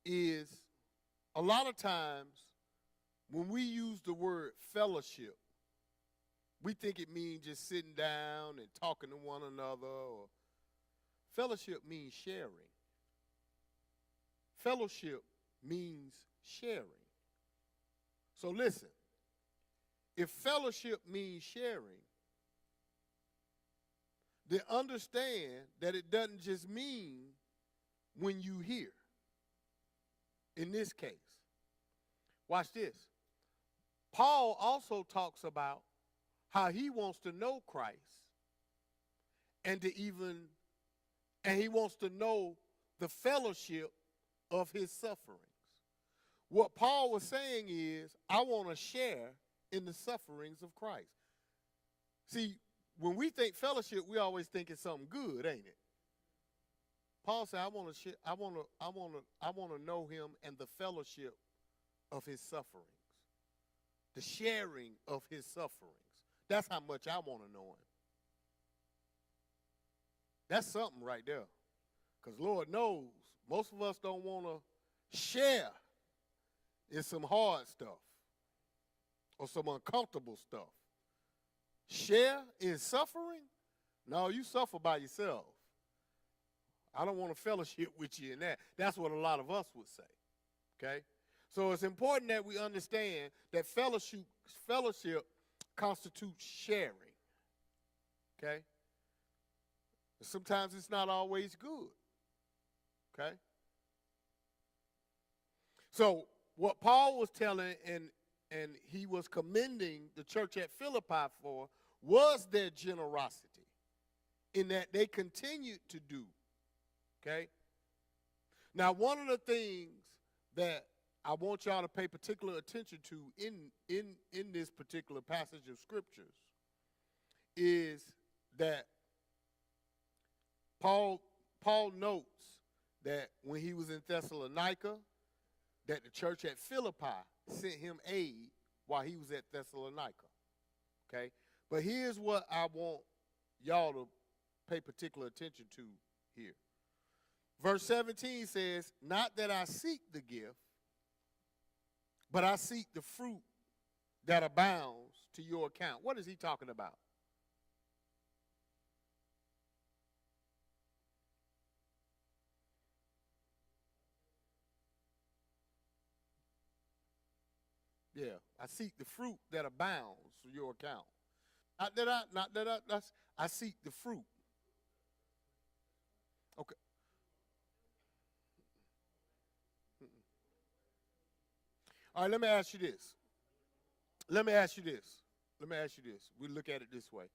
is a lot of times when we use the word fellowship, we think it means just sitting down and talking to one another. Or fellowship means sharing. Fellowship means sharing. So listen, if fellowship means sharing, then understand that it doesn't just mean when you hear. In this case, watch this. Paul also talks about how he wants to know Christ and he wants to know the fellowship of his sufferings. What Paul was saying is, I want to share in the sufferings of Christ. See, when we think fellowship, we always think it's something good, ain't it? Paul said, I want to know him and the fellowship of his sufferings, the sharing of his sufferings. That's how much I want to know him. That's something right there. Because Lord knows, most of us don't want to share in some hard stuff or some uncomfortable stuff. Share in suffering? No, you suffer by yourself. I don't want to fellowship with you in that. That's what a lot of us would say. Okay? So it's important that we understand that fellowship constitutes sharing. Okay? Sometimes it's not always good. Okay? So what Paul was telling and he was commending the church at Philippi for was their generosity in that they continued to do. Okay? Now, one of the things that I want y'all to pay particular attention to in this particular passage of scriptures is that Paul notes that when he was in Thessalonica, that the church at Philippi sent him aid while he was at Thessalonica. Okay? But here's what I want y'all to pay particular attention to here. Verse 17 says, not that I seek the gift, but I seek the fruit that abounds to your account. What is he talking about? Yeah, I seek the fruit that abounds to your account. I seek the fruit. Okay. All right, let me ask you this. We look at it this way.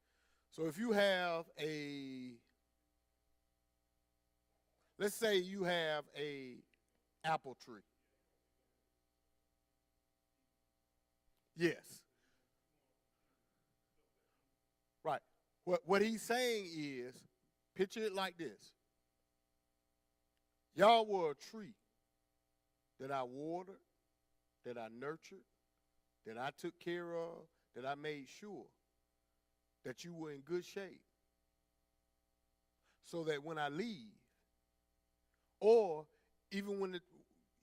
So if you have let's say you have a apple tree. Yes. Right. What he's saying is, picture it like this. Y'all were a tree that I watered, that I nurtured, that I took care of, that I made sure that you were in good shape. So that when I leave, or even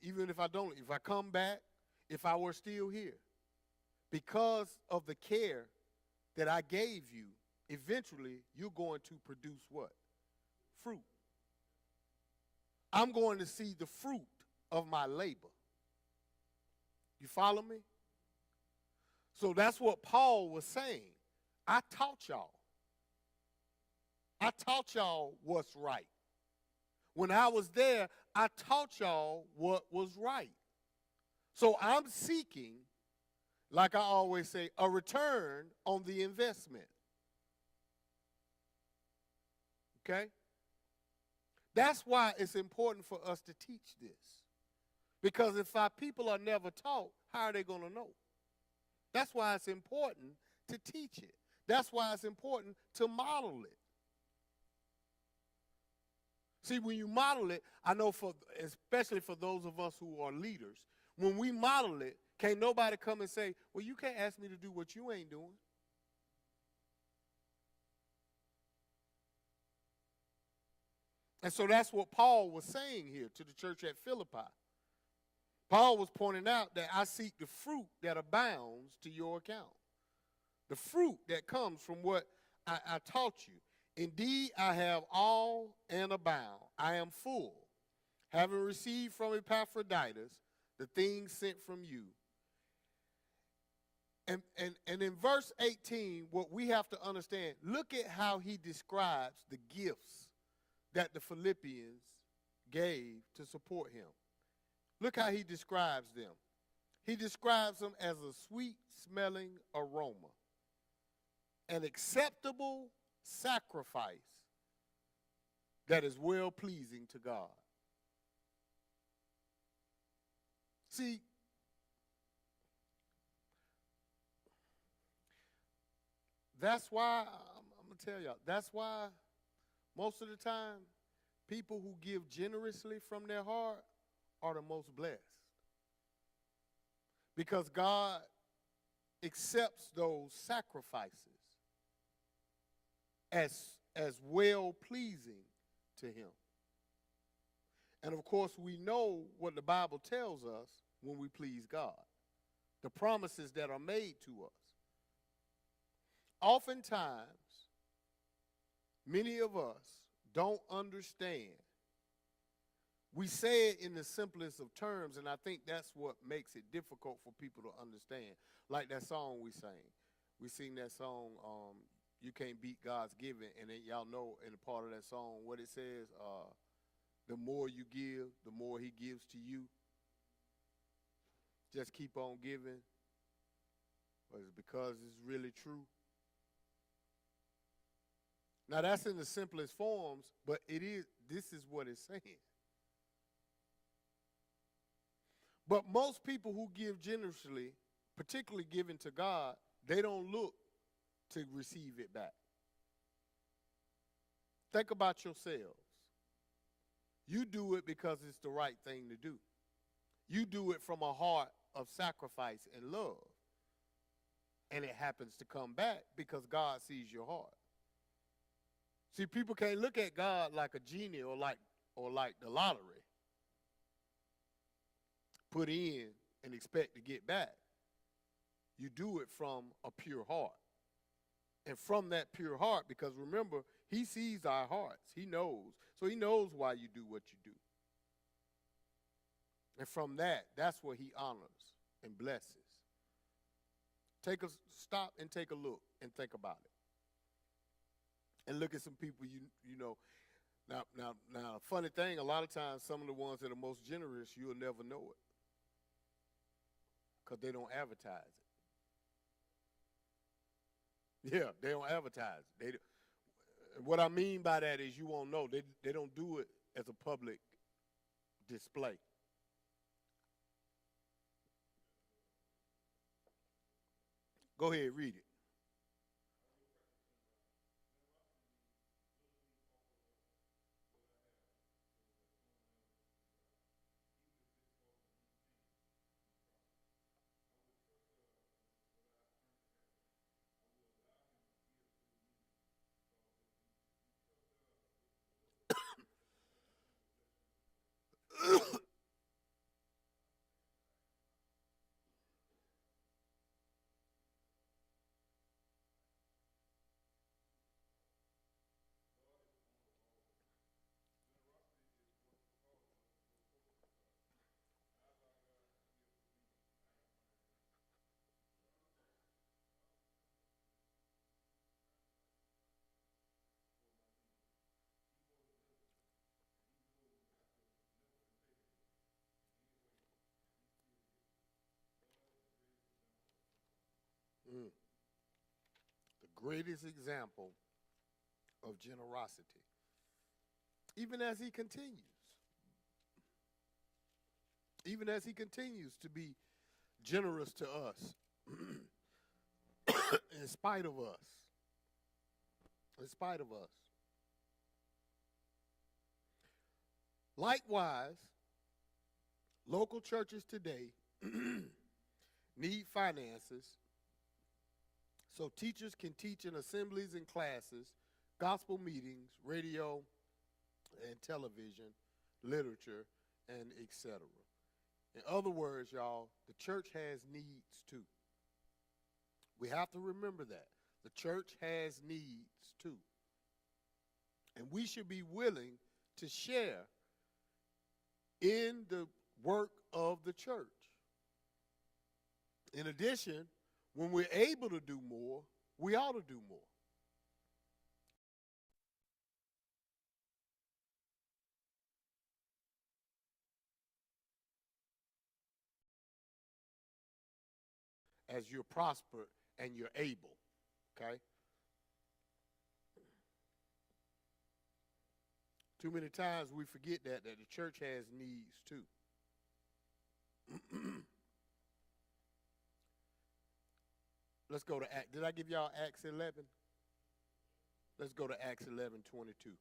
if I come back, if I were still here, because of the care that I gave you, eventually you're going to produce what? Fruit. I'm going to see the fruit of my labor. You follow me? So that's what Paul was saying. I taught y'all. I taught y'all what's right. When I was there, I taught y'all what was right. So I'm seeking, like I always say, a return on the investment. Okay? That's why it's important for us to teach this. Because if our people are never taught, how are they going to know? That's why it's important to teach it. That's why it's important to model it. See, when you model it, I know especially for those of us who are leaders, when we model it, can't nobody come and say, well, you can't ask me to do what you ain't doing. And so that's what Paul was saying here to the church at Philippi. Paul was pointing out that I seek the fruit that abounds to your account. The fruit that comes from what I taught you. Indeed, I have all and abound. I am full, having received from Epaphroditus the things sent from you. And in verse 18, what we have to understand, look at how he describes the gifts that the Philippians gave to support him. Look how he describes them. He describes them as a sweet-smelling aroma, an acceptable sacrifice that is well-pleasing to God. See, that's why, I'm going to tell y'all, that's why most of the time, people who give generously from their heart are the most blessed. Because God accepts those sacrifices as well-pleasing to him. And of course, we know what the Bible tells us when we please God. The promises that are made to us. Oftentimes, many of us don't understand. We say it in the simplest of terms, and I think that's what makes it difficult for people to understand. Like that song we sang. We sing that song, You Can't Beat God's Giving, and then y'all know in a part of that song what it says, the more you give, the more he gives to you. Just keep on giving. But it's because it's really true. Now that's in the simplest forms, but this is what it's saying. But most people who give generously, particularly giving to God, they don't look to receive it back. Think about yourselves. You do it because it's the right thing to do. You do it from a heart of sacrifice and love. And it happens to come back because God sees your heart. See, people can't look at God like a genie or like the lottery. Put in and expect to get back. You do it from a pure heart. And from that pure heart, because remember, he sees our hearts. He knows. So he knows why you do what you do. And from that, that's what he honors and blesses. Stop and take a look and think about it. And look at some people you know. Now, a funny thing, a lot of times some of the ones that are most generous, you'll never know it. Because they don't advertise it. Yeah, they don't advertise it. What I mean by that is you won't know. They don't do it as a public display. Go ahead, read it. Mm. The greatest example of generosity. Even as he continues. Even as he continues to be generous to us. In spite of us. In spite of us. Likewise, local churches today need finances so teachers can teach in assemblies and classes, gospel meetings, radio and television, literature, and etc. In other words, y'all, the church has needs too. We have to remember that. The church has needs too. And we should be willing to share in the work of the church. In addition, when we're able to do more, we ought to do more. As you're prosper and you're able, okay? Too many times we forget that the church has needs too. Let's go to Acts. Did I give y'all Acts 11? Let's go to Acts 11:22.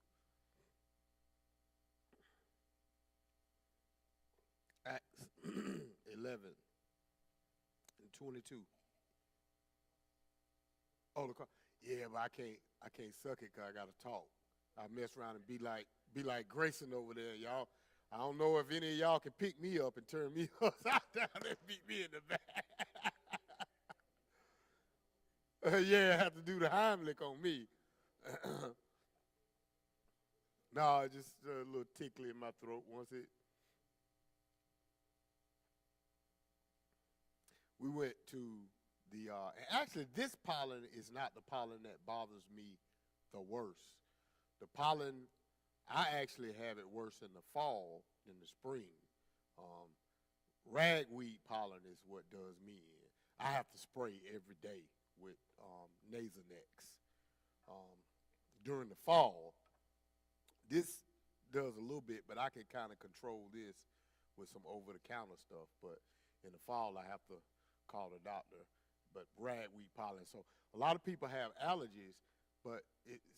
Acts 11:22. Oh, yeah, but I can't suck it 'cause I gotta talk. I mess around and be like Grayson over there, y'all. I don't know if any of y'all can pick me up and turn me upside down and beat me in the back. Yeah, I have to do the Heimlich on me. No, just a little tickle in my throat once it. We went to actually this pollen is not the pollen that bothers me the worst. The pollen, I actually have it worse in the fall than the spring. Um, Ragweed pollen is what does me in. I have to spray every day with Nasonex. During the fall, this does a little bit, but I can kind of control this with some over-the-counter stuff. But in the fall, I have to call the doctor. But ragweed pollen. So a lot of people have allergies, but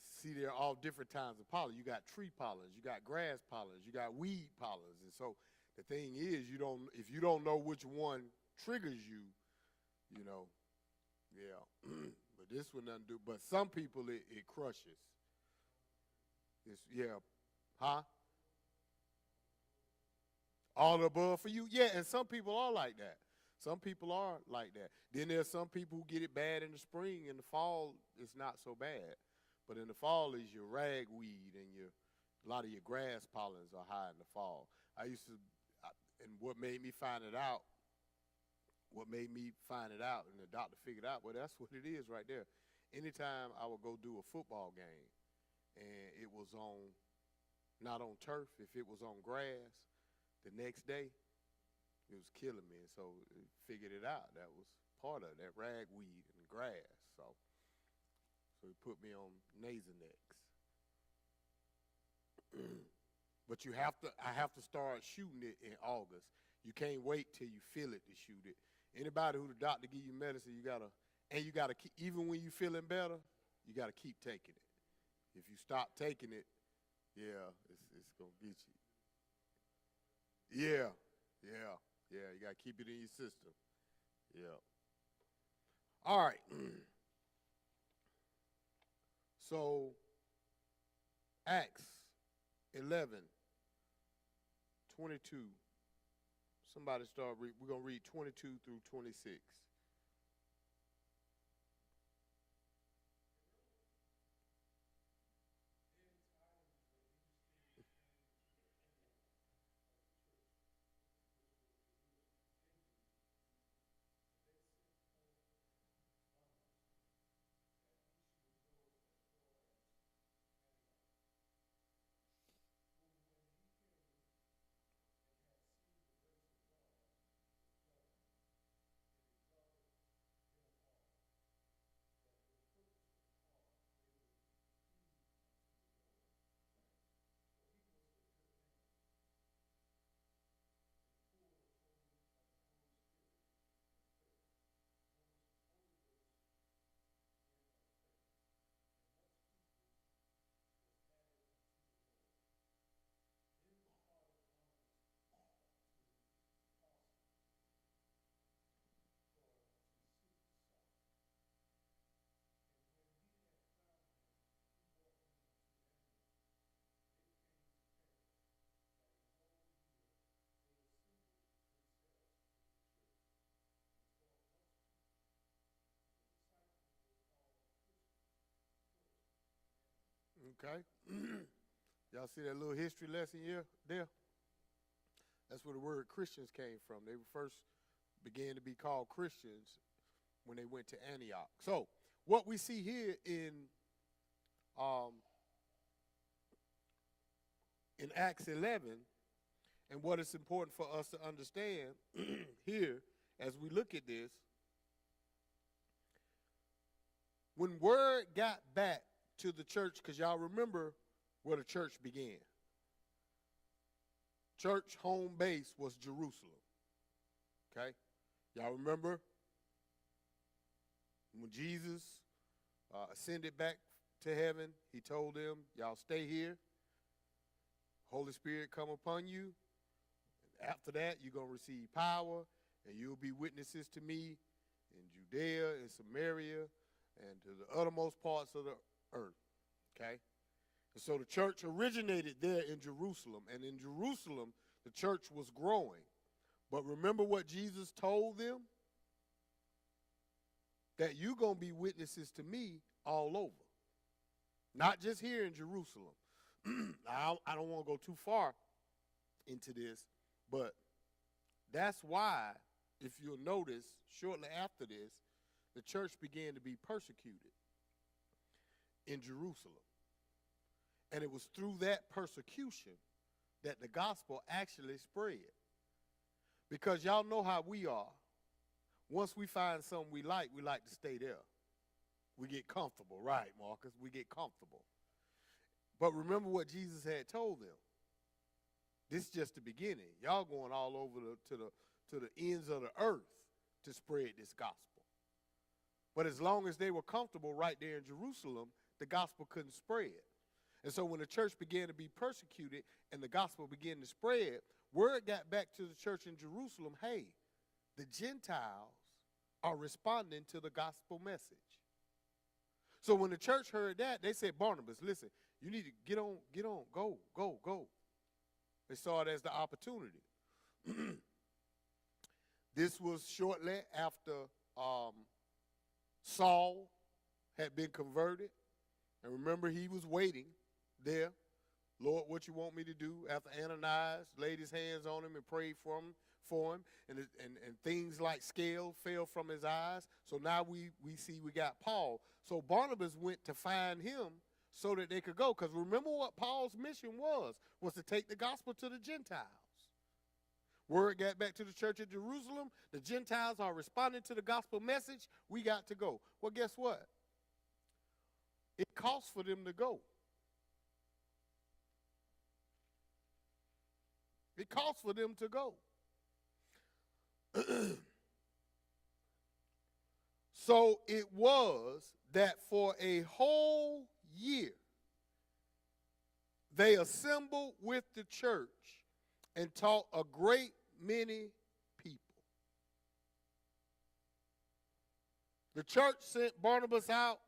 see, there are all different kinds of pollen. You got tree pollens, you got grass pollens, you got weed pollens, and so the thing is, if you don't know which one triggers you, yeah. But this one doesn't do. But some people it crushes. Yeah, huh? All the above for you, yeah. And some people are like that. Some people are like that. Then there's some people who get it bad in the spring. In the fall, it's not so bad. But in the fall is your ragweed and a lot of your grass pollens are high in the fall. And what made me find it out, and the doctor figured out, well, that's what it is right there. Anytime I would go do a football game, and it was not on turf, if it was on grass, the next day, it was killing me, and so it figured it out. That was part of that ragweed and grass. So he put me on Nasonex. But I have to start shooting it in August. You can't wait till you feel it to shoot it. Anybody who the doctor give you medicine, you gotta keep, even when you feeling better, you gotta keep taking it. If you stop taking it, yeah, it's gonna get you. Yeah, yeah. Yeah, you got to keep it in your system. Yeah. All right. So, Acts 11:22. Somebody start read. We're going to read 22 through 26. Okay? Y'all see that little history lesson here? There? That's where the word Christians came from. They first began to be called Christians when they went to Antioch. So, what we see here in Acts 11, and what is important for us to understand here as we look at this, when word got back to the church, because y'all remember where the church began. Church home base was Jerusalem. Okay? Y'all remember when Jesus ascended back to heaven, he told them, y'all stay here. Holy Spirit come upon you. After that, you're going to receive power, and you'll be witnesses to me in Judea and Samaria and to the uttermost parts of the earth. Okay? And so the church originated there in Jerusalem, and in Jerusalem, the church was growing. But remember what Jesus told them? That you're going to be witnesses to me all over. Not just here in Jerusalem. I don't want to go too far into this, but that's why, if you'll notice, shortly after this, the church began to be persecuted in Jerusalem. And it was through that persecution that the gospel actually spread. Because y'all know how we are. Once we find something we like to stay there. We get comfortable, right, Marcus? We get comfortable. But remember what Jesus had told them. This is just the beginning. Y'all going all over to the ends of the earth to spread this gospel. But as long as they were comfortable right there in Jerusalem, the gospel couldn't spread. And so when the church began to be persecuted and the gospel began to spread, word got back to the church in Jerusalem, hey, the Gentiles are responding to the gospel message. So when the church heard that, they said, Barnabas, listen, you need to get on, go. They saw it as the opportunity. This was shortly after Saul had been converted. And remember, he was waiting there. Lord, what you want me to do? After Ananias laid his hands on him and prayed for him, and things like scales fell from his eyes. So now we see we got Paul. So Barnabas went to find him so that they could go. Because remember what Paul's mission was to take the gospel to the Gentiles. Word got back to the church at Jerusalem. The Gentiles are responding to the gospel message. We got to go. Well, guess what? It costs for them to go. It costs for them to go. So it was that for a whole year, they assembled with the church and taught a great many people. The church sent Barnabas out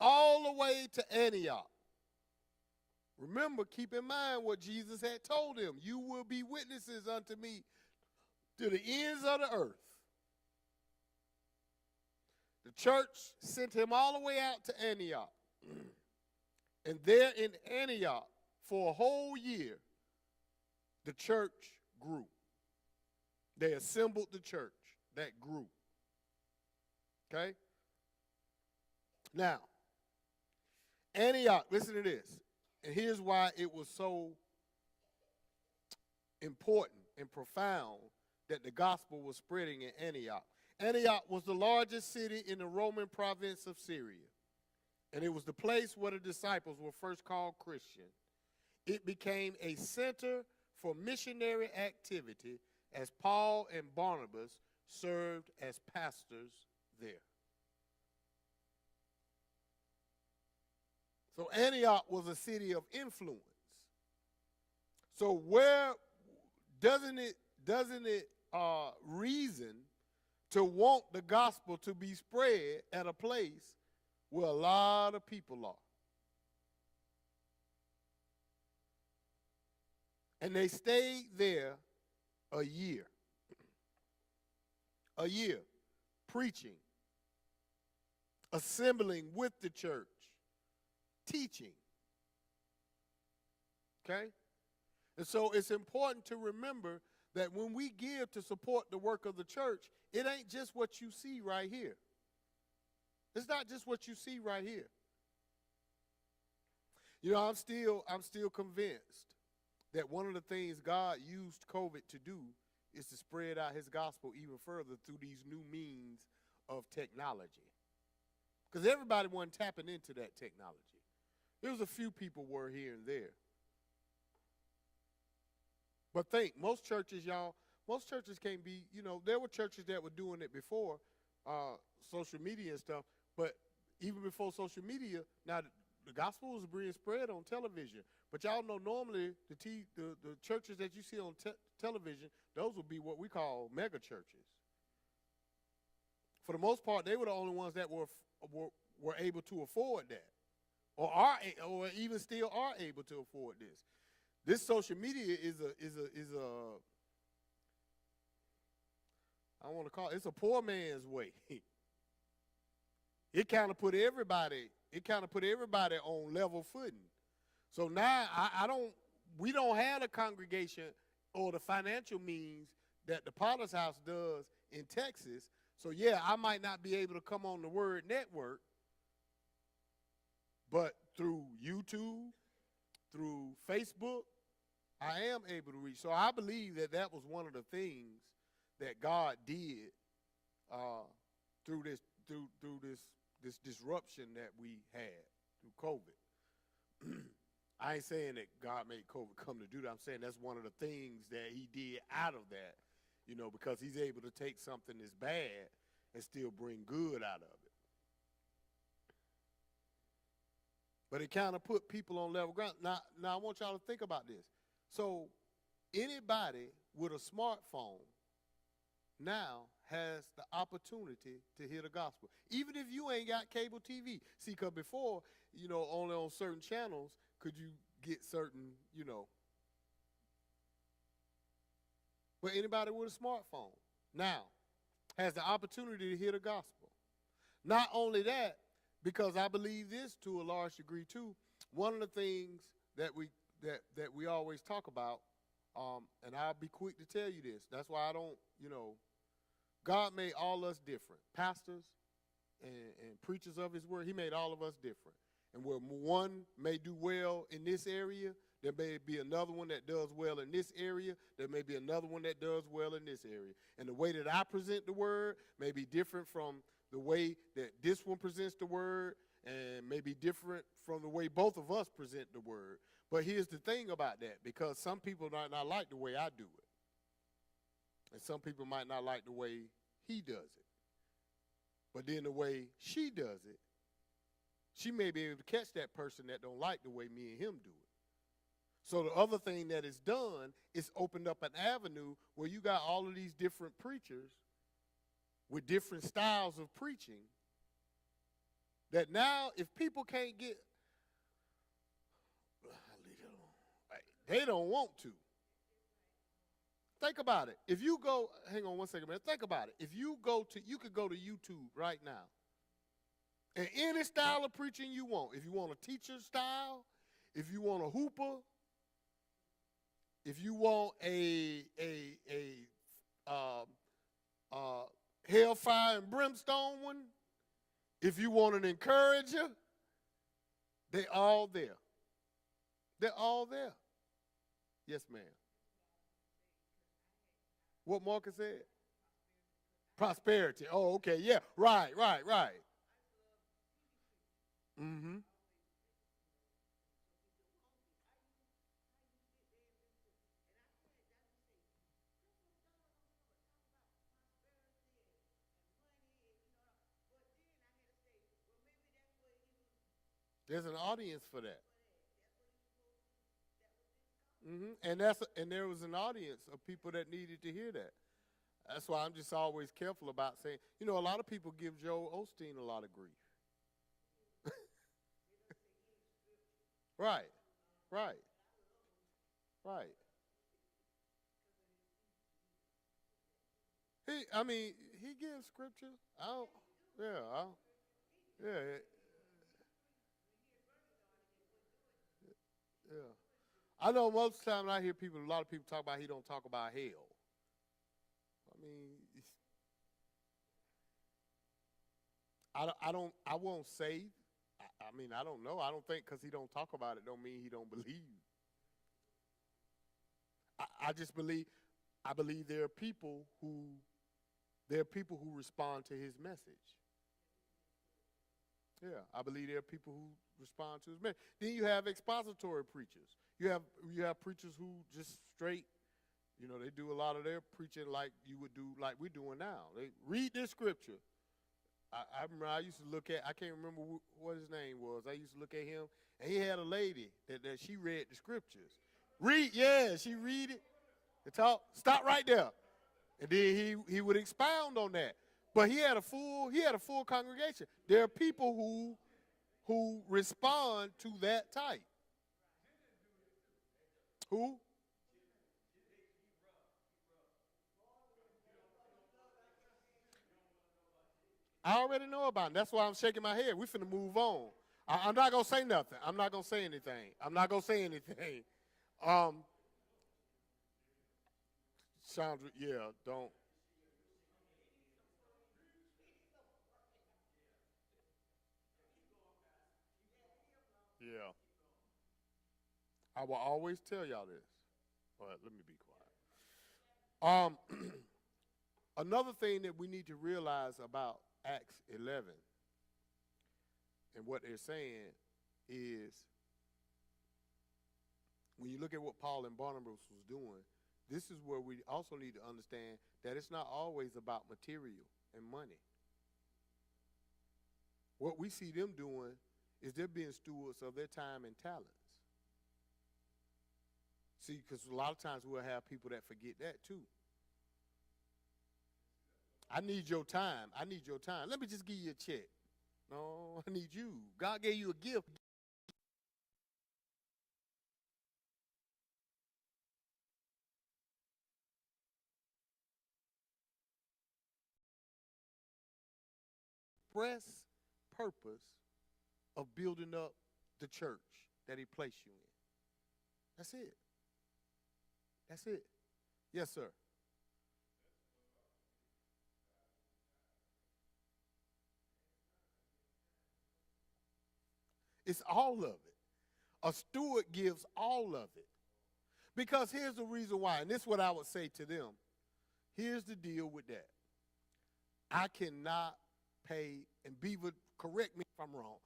all the way to Antioch. Remember, keep in mind what Jesus had told him. You will be witnesses unto me to the ends of the earth. The church sent him all the way out to Antioch. And there in Antioch, for a whole year, the church grew. They assembled the church that grew. Okay? Now, Antioch, listen to this. And here's why it was so important and profound that the gospel was spreading in Antioch. Antioch was the largest city in the Roman province of Syria. And it was the place where the disciples were first called Christian. It became a center for missionary activity as Paul and Barnabas served as pastors there. So Antioch was a city of influence. So where doesn't it reason to want the gospel to be spread at a place where a lot of people are? And they stayed there a year. A year, preaching, assembling with the church, teaching, Okay? And so it's important to remember that when we give to support the work of the church, it ain't just what you see right here. It's not just what you see right here. You know, I'm still convinced that one of the things God used COVID to do is to spread out his gospel even further through these new means of technology. Because everybody wasn't tapping into that technology. There was a few people were here and there. But think, most churches can't be, there were churches that were doing it before social media and stuff, but even before social media, now the gospel was being spread on television. But y'all know normally the churches that you see on television, those would be what we call mega churches. For the most part, they were the only ones that were able to afford that, or even still are able to afford this. This social media is a I don't want to call it, it's a poor man's way. It kind of put everybody on level footing. So now we don't have a congregation or the financial means that the Potter's House does in Texas. So yeah, I might not be able to come on the Word Network, but through YouTube, through Facebook, I am able to reach. So I believe that was one of the things that God did through this disruption that we had through COVID. I ain't saying that God made COVID come to do that. I'm saying that's one of the things that he did out of that, because he's able to take something that's bad and still bring good out of it. But it kind of put people on level ground. Now I want y'all to think about this. So anybody with a smartphone now has the opportunity to hear the gospel. Even if you ain't got cable TV. See, because before, only on certain channels could you get certain, But anybody with a smartphone now has the opportunity to hear the gospel. Not only that, because I believe this to a large degree too, one of the things that we always talk about, and I'll be quick to tell you this. That's why I don't, God made all us different. Pastors and preachers of his word, he made all of us different. And where one may do well in this area, there may be another one that does well in this area. There may be another one that does well in this area. And the way that I present the word may be different from the way that this one presents the word, and may be different from the way both of us present the word. But here's the thing about that, because some people might not like the way I do it. And some people might not like the way he does it. But then the way she does it, she may be able to catch that person that don't like the way me and him do it. So the other thing that it's done is opened up an avenue where you got all of these different preachers with different styles of preaching, that now if people can't get, they don't want to. Think about it. If you go, hang on one second, man. Think about it. If you could go to YouTube right now, and any style of preaching you want. If you want a teacher style, if you want a hooper, if you want a hellfire and brimstone one, if you want an encourager, they're all there. They're all there. Yes, ma'am. What Marcus said? Prosperity. Oh, okay. Yeah. Right. Mm-hmm. There's an audience for that. And there was an audience of people that needed to hear that. That's why I'm just always careful about saying, a lot of people give Joel Osteen a lot of grief. Right. He gives scripture. Yeah. I know most of the time I hear people, a lot of people talk about he don't talk about hell. I mean, I won't say. I mean, I don't know. I don't think because he don't talk about it don't mean he don't believe. I just believe. I believe there are people who respond to his message. Yeah, I believe there are people who respond to his message. Then you have expository preachers. You have preachers who just straight, they do a lot of their preaching like you would do, like we're doing now. They read this scripture. I remember I used to look at, I can't remember what his name was. I used to look at him, and he had a lady that she read the scriptures. She read it and talk. Stop right there, and then he would expound on that. But he had a full congregation. There are people who respond to that type. Who? I already know about it. That's why I'm shaking my head. We finna move on. I'm not gonna say nothing. I'm not gonna say anything. I'm not gonna say anything. Um, Chandra, yeah, don't. Yeah, I will always tell y'all this. But let me be quiet. Another thing that we need to realize about Acts 11 and what they're saying is when you look at what Paul and Barnabas was doing, this is where we also need to understand that it's not always about material and money. What we see them doing is they're being stewards of their time and talents. See, because a lot of times we'll have people that forget that too. I need your time. I need your time. Let me just give you a check. No, I need you. God gave you a gift. Express purpose of building up the church that he placed you in. That's it. That's it. Yes, sir. It's all of it. A steward gives all of it. Because here's the reason why, and this is what I would say to them. Here's the deal with that. I cannot pay, and Beaver, correct me if I'm wrong.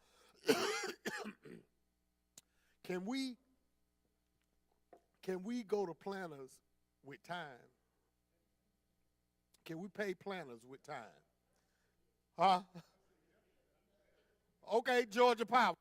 Can we go to planners with time? Can we pay planners with time? Huh? Okay, Georgia Power.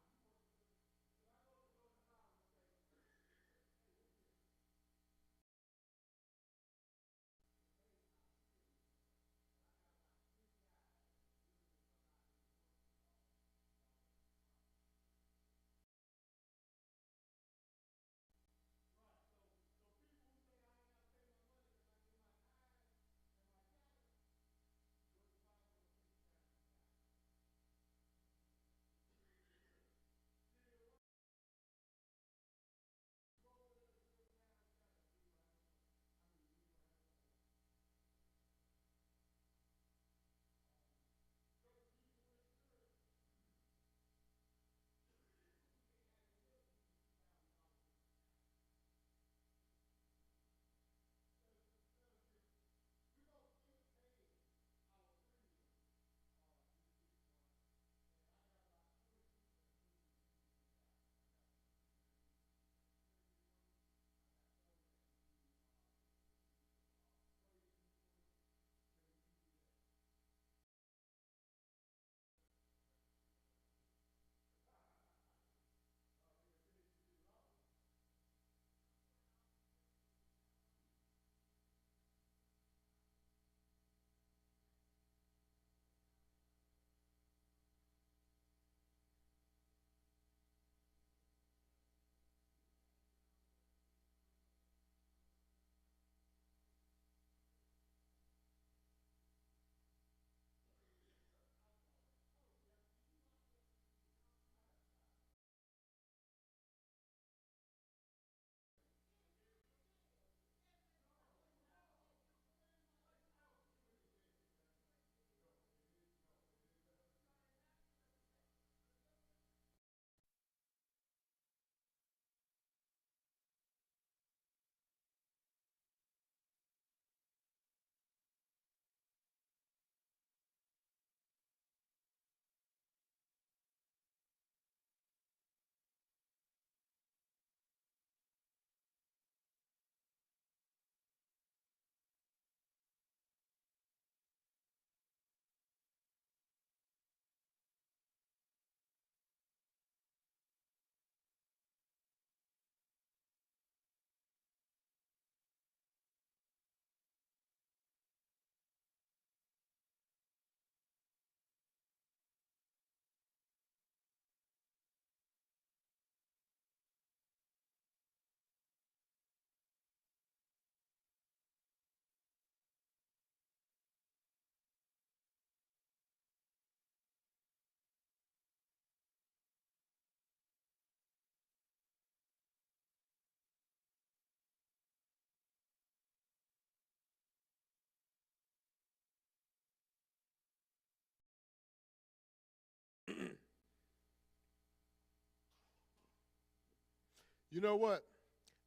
You know what?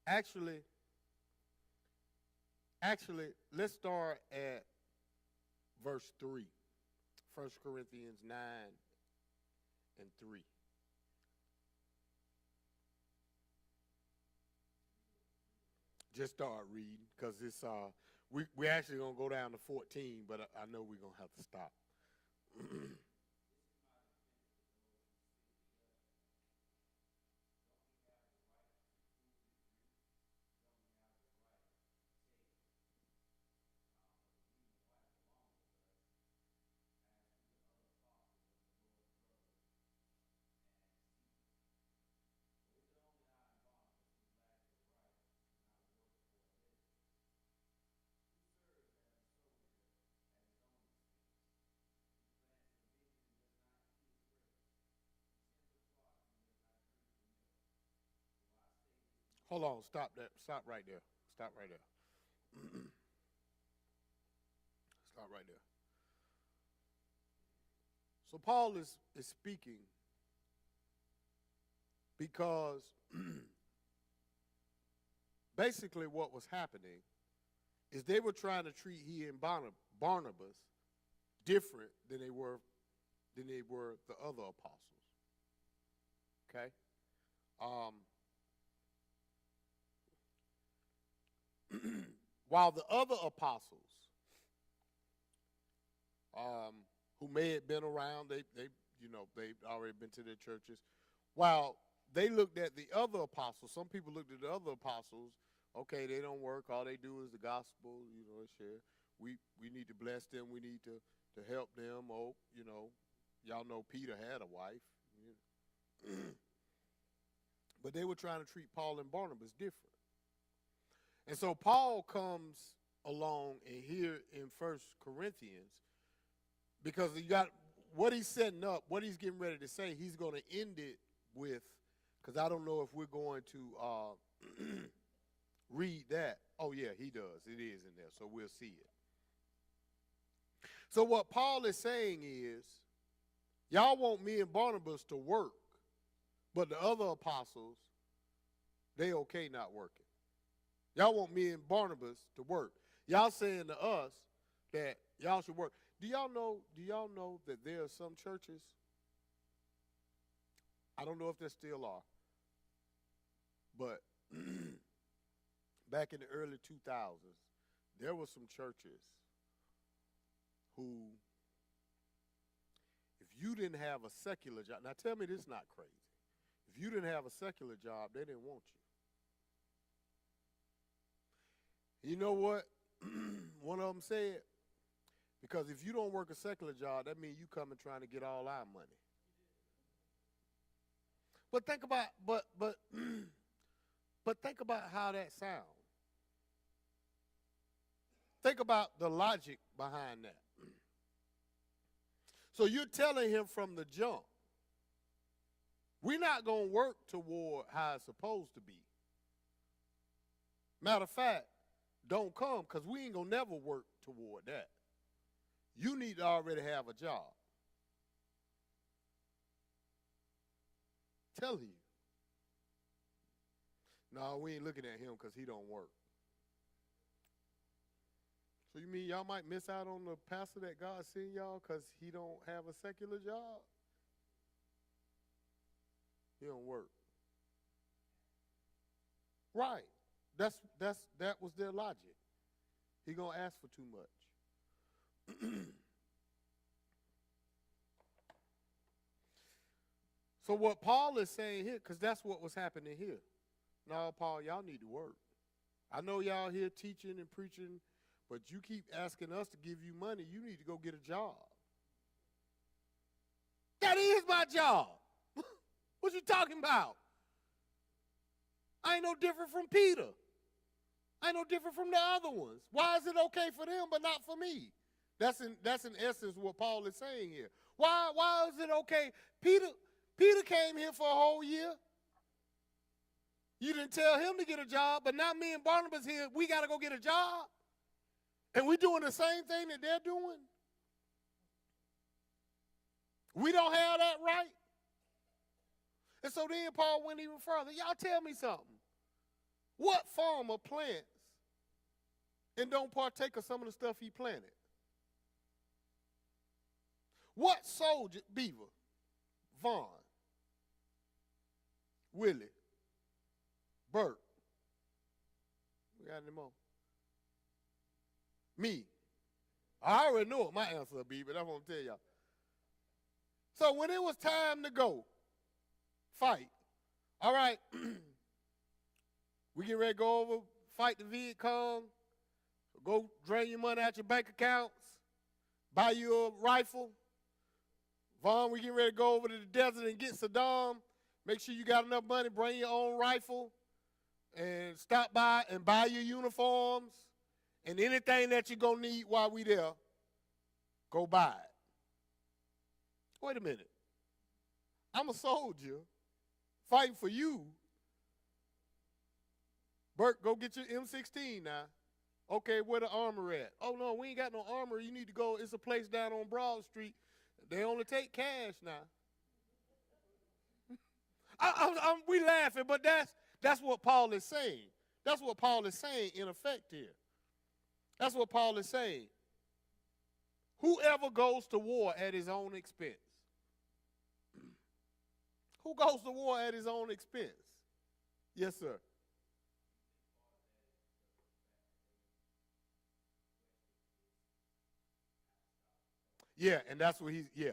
Actually, let's start at verse 3. 1 Corinthians 9 and 3. Just start reading because it's we actually gonna go down to 14, but I know we're gonna have to stop. Hold on, stop that. Stop right there. Stop right there. Stop right there. So Paul is speaking because basically what was happening is they were trying to treat he and Barnabas different than they were the other apostles. Okay? Um, while the other apostles, who may have been around, they've already been to their churches. While they looked at the other apostles, some people looked at the other apostles. Okay, they don't work. All they do is the gospel. Share. We need to bless them. We need to help them. Oh, y'all know Peter had a wife. But they were trying to treat Paul and Barnabas different. And so Paul comes along and here in 1 Corinthians, because you got what he's setting up, what he's getting ready to say, he's going to end it with, because I don't know if we're going to read that. Oh, yeah, he does. It is in there, so we'll see it. So what Paul is saying is, y'all want me and Barnabas to work, but the other apostles, they okay not working. Y'all want me and Barnabas to work. Y'all saying to us that y'all should work. Do y'all know that there are some churches, I don't know if there still are, but back in the early 2000s, there were some churches who, if you didn't have a secular job, now tell me this is not crazy. If you didn't have a secular job, they didn't want you. You know what one of them said? Because if you don't work a secular job, that means you coming trying to get all our money. But think about but think about how that sounds. Think about the logic behind that. So you're telling him from the jump, we're not going to work toward how it's supposed to be. Matter of fact, don't come because we ain't going to never work toward that. You need to already have a job. Telling you. No, we ain't looking at him because he don't work. So you mean y'all might miss out on the pastor that God sent y'all because he don't have a secular job? He don't work. Right. That was their logic. He gonna ask for too much. So what Paul is saying here, because that's what was happening here. No, Paul, y'all need to work. I know y'all here teaching and preaching, but you keep asking us to give you money. You need to go get a job. That is my job. What you talking about? I ain't no different from Peter. I ain't no different from the other ones. Why is it okay for them but not for me? That's in essence what Paul is saying here. Why is it okay? Peter came here for a whole year. You didn't tell him to get a job, but now me and Barnabas here, we got to go get a job. And we doing the same thing that they're doing. We don't have that right. And so then Paul went even further. Y'all tell me something. What farmer plants and don't partake of some of the stuff he planted? What soldier, Beaver, Vaughn, Willie, Bert, we got any more? Me. I already know what my answer will be, but I'm going to tell y'all. So when it was time to go fight, all right, we get ready to go over, fight the Viet Cong, go drain your money out your bank accounts, buy you a rifle. Vaughn, we get ready to go over to the desert and get Saddam. Make sure you got enough money, bring your own rifle, and stop by and buy your uniforms and anything that you're going to need while we there, go buy it. Wait a minute. I'm a soldier fighting for you. Bert, go get your M16 now. Okay, where the armor at? Oh, no, we ain't got no armor. You need to go. It's a place down on Broad Street. They only take cash now. We laughing, but that's what Paul is saying. That's what Paul is saying in effect here. That's what Paul is saying. Whoever goes to war at his own expense. Who goes to war at his own expense? Yes, sir. Yeah, and that's what yeah.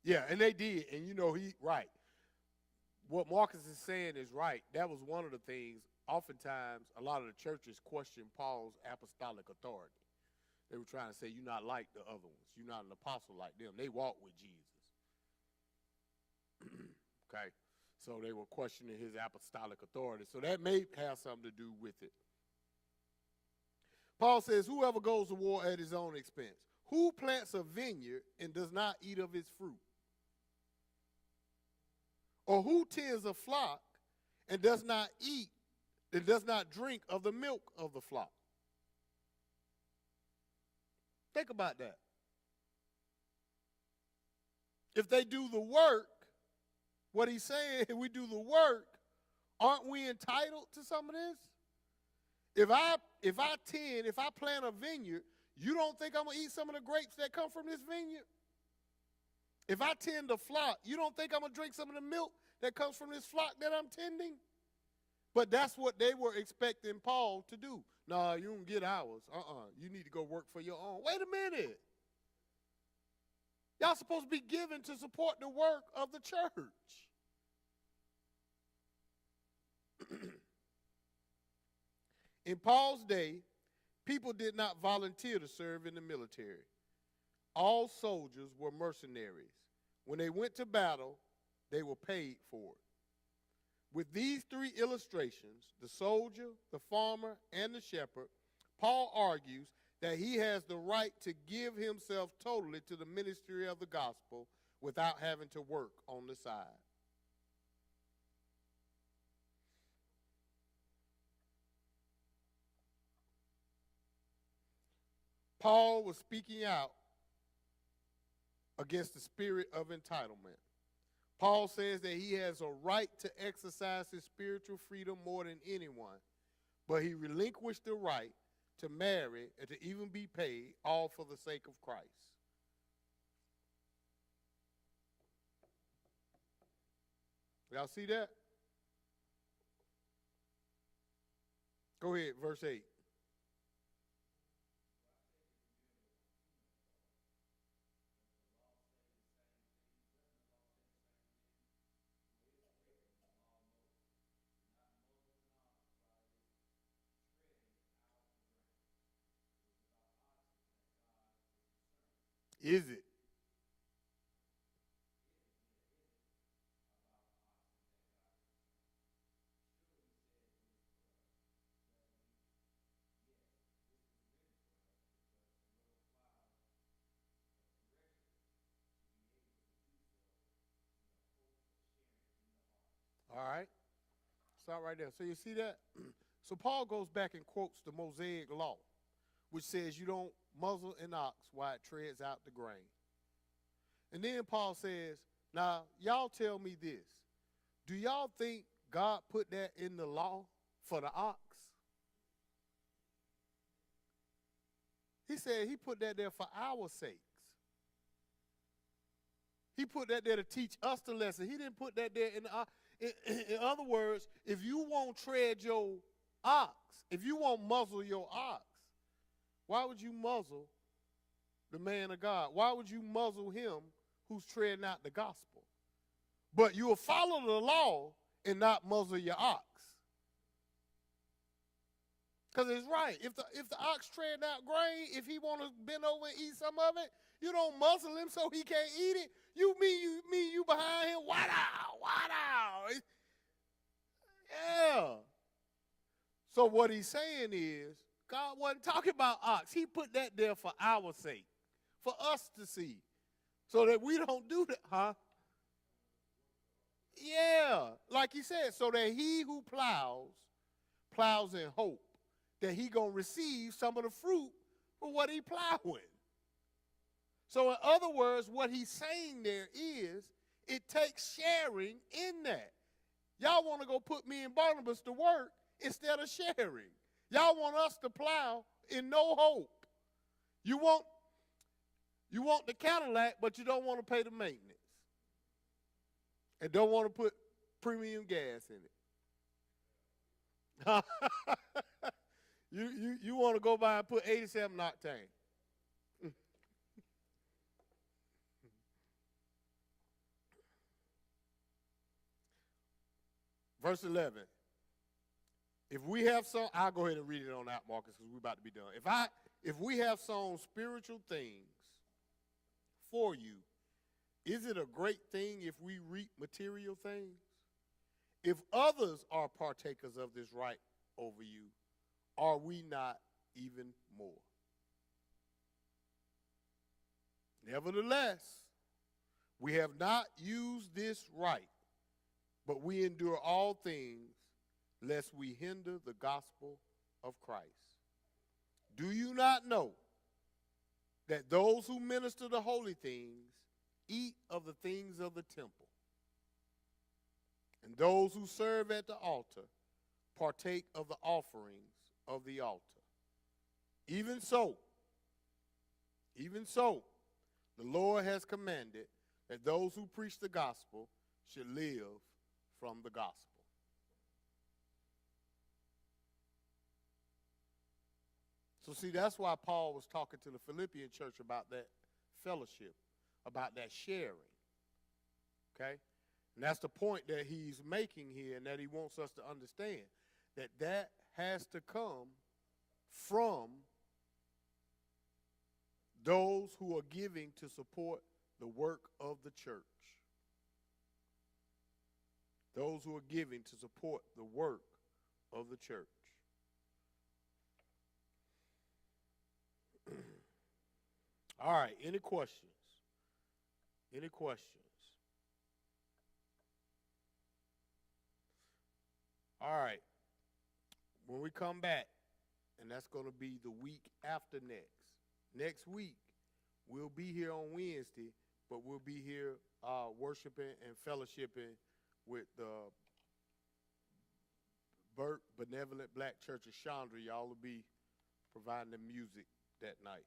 Yeah, and they did, and right. What Marcus is saying is right. That was one of the things. Oftentimes, a lot of the churches question Paul's apostolic authority. They were trying to say, you're not like the other ones. You're not an apostle like them. They walk with Jesus. Okay? So they were questioning his apostolic authority. So that may have something to do with it. Paul says, whoever goes to war at his own expense. Who plants a vineyard and does not eat of its fruit? Or who tends a flock and does not eat and does not drink of the milk of the flock? Think about that. If they do the work, what he's saying, if we do the work, aren't we entitled to some of this? If I plant a vineyard, you don't think I'm going to eat some of the grapes that come from this vineyard? If I tend a flock, you don't think I'm going to drink some of the milk that comes from this flock that I'm tending? But that's what they were expecting Paul to do. No, you don't get ours. You need to go work for your own. Wait a minute. Y'all supposed to be giving to support the work of the church. In Paul's day, people did not volunteer to serve in the military. All soldiers were mercenaries. When they went to battle, they were paid for it. With these three illustrations, the soldier, the farmer, and the shepherd, Paul argues that he has the right to give himself totally to the ministry of the gospel without having to work on the side. Paul was speaking out against the spirit of entitlement. Paul says that he has a right to exercise his spiritual freedom more than anyone, but he relinquished the right to marry and to even be paid, all for the sake of Christ. Y'all see that? Go ahead, verse 8. Is it? All right. Stop right there. So you see that? So Paul goes back and quotes the Mosaic law, which says you don't muzzle an ox while it treads out the grain. And then Paul says, now, y'all tell me this. Do y'all think God put that in the law for the ox? He said he put that there for our sakes. He put that there to teach us the lesson. He didn't put that there in the ox. In other words, if you won't tread your ox, if you won't muzzle your ox, why would you muzzle the man of God? Why would you muzzle him who's treading out the gospel? But you will follow the law and not muzzle your ox. Because it's right. If the ox tread out grain, if he want to bend over and eat some of it, you don't muzzle him so he can't eat it. You behind him, what out. Yeah. So what he's saying is, God wasn't talking about ox. He put that there for our sake, for us to see, so that we don't do that, huh? Yeah, like he said, so that he who plows in hope that he gonna receive some of the fruit for what he plowing. So in other words, what he's saying there is, it takes sharing in that. Y'all want to go put me and Barnabas to work instead of sharing. Y'all want us to plow in no hope. You want the Cadillac, but you don't want to pay the maintenance. And don't want to put premium gas in it. You want to go by and put 87 octane. Verse 11. If we have some, I'll go ahead and read it on that, Marcus, because we're about to be done. If we have sown spiritual things for you, is it a great thing if we reap material things? If others are partakers of this right over you, are we not even more? Nevertheless, we have not used this right, but we endure all things lest we hinder the gospel of Christ. Do you not know that those who minister the holy things eat of the things of the temple, and those who serve at the altar partake of the offerings of the altar? Even so, the Lord has commanded that those who preach the gospel should live from the gospel. So see, that's why Paul was talking to the Philippian church about that fellowship, about that sharing. Okay? And that's the point that he's making here, and that he wants us to understand, that has to come from those who are giving to support the work of the church. Those who are giving to support the work of the church. All right, any questions? Any questions? All right, when we come back, and that's going to be the week after next. Next week, we'll be here on Wednesday, but we'll be here worshiping and fellowshipping with the Burke Benevolent Black Church of Chandra. Y'all will be providing the music that night.